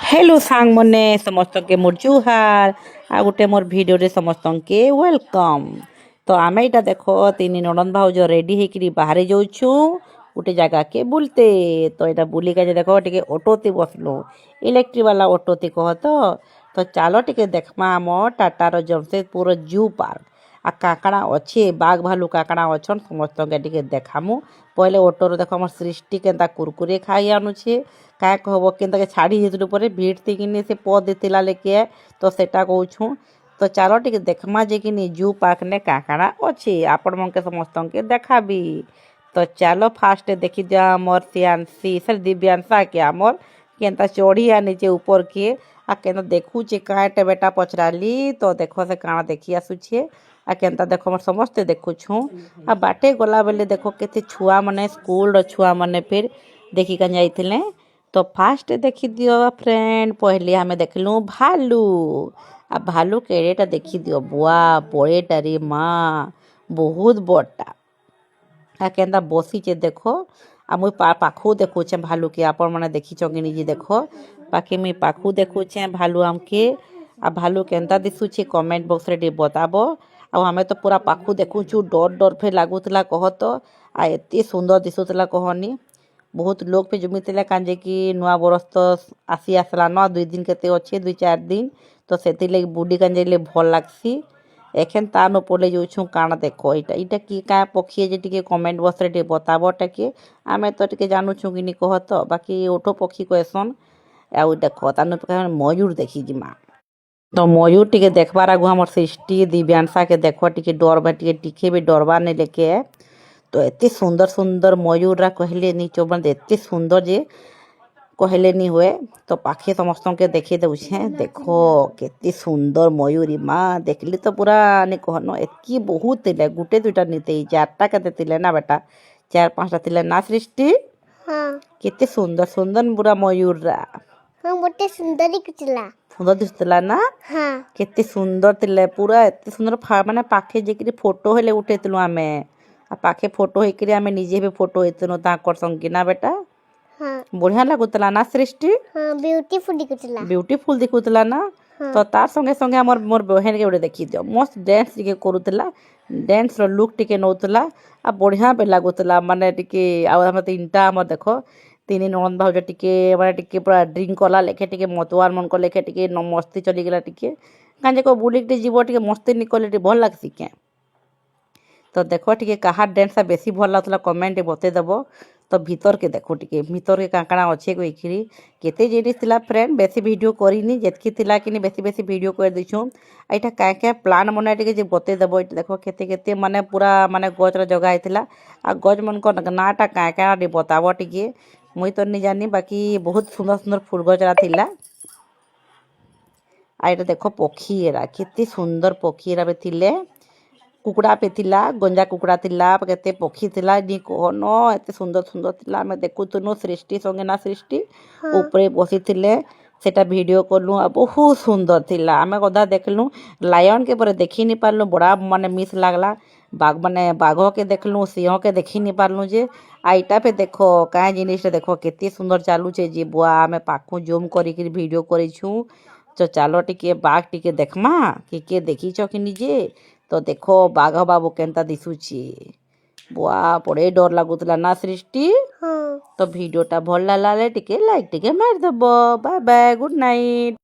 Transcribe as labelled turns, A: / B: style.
A: Hello सांग मने समस्त के मोर जुहार आ गोटे मोर वीडियो रे समस्त के वेलकम। तो आमे इटा देखो तीन ननद भाउज रेडी होकर बाहर जाऊँ गोटे जगह के बुलते। तो यहाँ बुली के देखो टे ऑटो ते बसलु इलेक्ट्रिक वाला ऑटो ते कह तो चलो टे देखमा आम टाटार जमशेदपुर जू पार्क आ काकड़ा अच्छे बाघ भालू काकड़ा अच्छन समस्त के देखामु। पहले ऑटो देख आम सृष्टि के कुरकुरे खाई आणुछे क्या कहब के छाड़ी पर भीड़ थी कि से प देला लेके तो सेटा कहूँ। तो चलो टे देखमा जे कि जू पार्क ने काकड़ा अच्छे आपण मन के समस्त के देखाबी। तो चलो फास्ट देखी जा मोर सियांसी सर दिव्यांशा के आमर के चढ़ी आ नीचे ऊपर के आ के देखुचे काटे बेटा पचराली। तो देखो से काना देखी आसुछे आ केनता देखो मोर समस्ते देखुछु आ बाटे गला बेले देखो केते छुआ मने स्कूल छुआ मने फिर देखी का जाइथिले। तो फास्ट देखी दियो फ्रेंड पहले हमें देखलु भालू आ भालू केड़ेटा देखी दियो बुआ बड़ेटा रे माँ बहुत बड़टा आ केनता बसीचे देखो आ मुई पाखु देखुचे भालू के आपण माने देखी कि निजे देखो पाखे मुई पाखु देखुचे भालू आमके आ भालू केनता दिसुचे कमेंट बॉक्स रे बताबो। आ हमें तो पूरा पाखु देखुछु डर डर फे लागुतला कह तो आ एते सुंदर दिसुतला कहनी। बहुत लोग पे जमीते काजे कि नुआ बरस तो आसी आसला न 2 दिन केते अच्छे 2-4 दिन तो से लगे बुढ़ी काजे भल लागसी एखेन तार पड़े जाऊँ काण देखो यहाँ कि क्या पक्षी जे टे कमेंट बॉक्स रे बताब टे आमे तो टे जानूँ कि कह तो बाकी ओठो पक्षी कहसन आउ देख तान मयूर देखी जिमा। तो मयूर टे देखबार आगु हमार सृष्टि दिव्यांशा के देखो टे डर टिके भी डरबार नहीं लेके तो एते सुंदर सुंदर मयूर रा कहले नी चौबन एते सुंदर जे कहले नी हुए। तो पाखे समस्त के देखे दे देखो केते सुंदर मयूरी माँ देखली तो पूरा नहीं कहन एतकी बहुत थे गुटे 2टा नहीं 4टा के ना बेटा 4-5टा थे ना सृष्टि। हाँ केते सुंदर सुंदर पूरा मयूर रा हाँ गोटे सुंदर सुंदर दिसला ना। हाँ केते सुंदर थे पूरा एते सुंदर माने पाखे जे फोटो हेले उठेतलु आमे आ पाखे फोटो होकर आम निजे भी फोटो हेतु ताकर संगी ना बेटा। हाँ बढ़िया लगुतला ना सृष्टि। हाँ ब्यूटीफुल दिखुतला ना। हाँ। तो तार संगे संगे हमर मोर बहन के गोटे देखी दियो मस्त डांस टिके करूतला डांस रो लुक टिके नौतला आ बढ़िया पे लागुतला माने टिके आ हम 3टा हम देखो 3 ननद भाउज टिके माने टिके पूरा ड्रिंक कला लेखे टिके मतवार मन को लेखे टिके मस्ती चली गला टिके काजे को बुली टे जीव टिके मस्ती निकले टे भल लागसी के। तो देखो टे कहार डांस बेसी भल लगता कमेंट बतेदेव। तो भीतर के देखो टे भीतर के काकड़ा अच्छे कहीकि केते जिनिस थिला फ्रेंड बेसी वीडियो करनी जेतकी थिला कि बेसी बेसी वीडियो कर देछुं। एटा क्या क्या प्लान मने टे जे बतेदेव देखो केते केते माने पूरा माने गज जगह होता आ गज मन को नाटा क्या क्या बताब टे मुई तो नहीं जानी बाकी बहुत सुंदर सुंदर फूल गजरा थिला। आ ये देखो पक्षी एरा केते सुंदर पक्षी एरा थिले कुकुड़ा पे थिला गंजा कुकुड़ा थिला केते पक्षी थिला नी कहन एते सुंदर सुंदर थिला हमें देखुतनु सृष्टि संगे ना सृष्टि ऊपर बसी थिले सेटा वीडियो करलु आ बहुत सुंदर थिला आमे गधा देखलु लायन के पर देखी नहीं पारलु बड़ा माने मिस लागला बाघ माने बाघ के देखलु सिंह के देखी नहीं पारलु जे आईटा पे देखो क्या जिनिस देखो केते सुंदर चालू छे जे बुआ आमे पाखु जूम करी वीडियो करिछु। तो चलो टिके बाघ टिके देखमा के देखी कि निजे। तो देखो बाघ बाबू केनता दिशुची बुआ बड़े डर लगुतला ना सृष्टि। हाँ। तो वीडियोटा भल लागले टिके लाइक टिके मार दबो बाय बाय गुड नाइट।